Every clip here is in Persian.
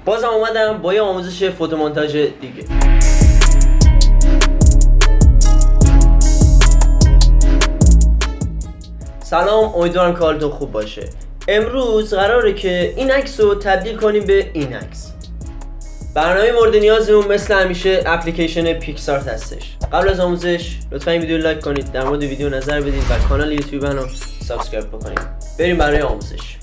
بازم اومدم با یه آموزش فوتومونتاژ دیگه. سلام، امیدوارم که حالتون خوب باشه. امروز قراره که این عکس رو تبدیل کنیم به این عکس. برنامه مورد نیازمون مثل همیشه اپلیکیشن پیکسارت هستش. قبل از آموزش لطفا این ویدیو لایک کنید، در مورد ویدیو نظر بدید و کانال یوتیوب منو سابسکرایب بکنید. بریم برای آموزش.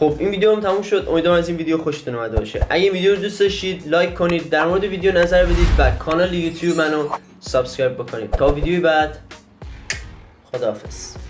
خب این ویدیو هم تموم شد. امیدوارم از این ویدیو خوشتون اومده باشه. اگه این ویدیو رو دوست داشتید لایک کنید، در مورد ویدیو نظر بدید و کانال یوتیوب منو سابسکرایب بکنید. تا ویدیوی بعد، خداحافظ.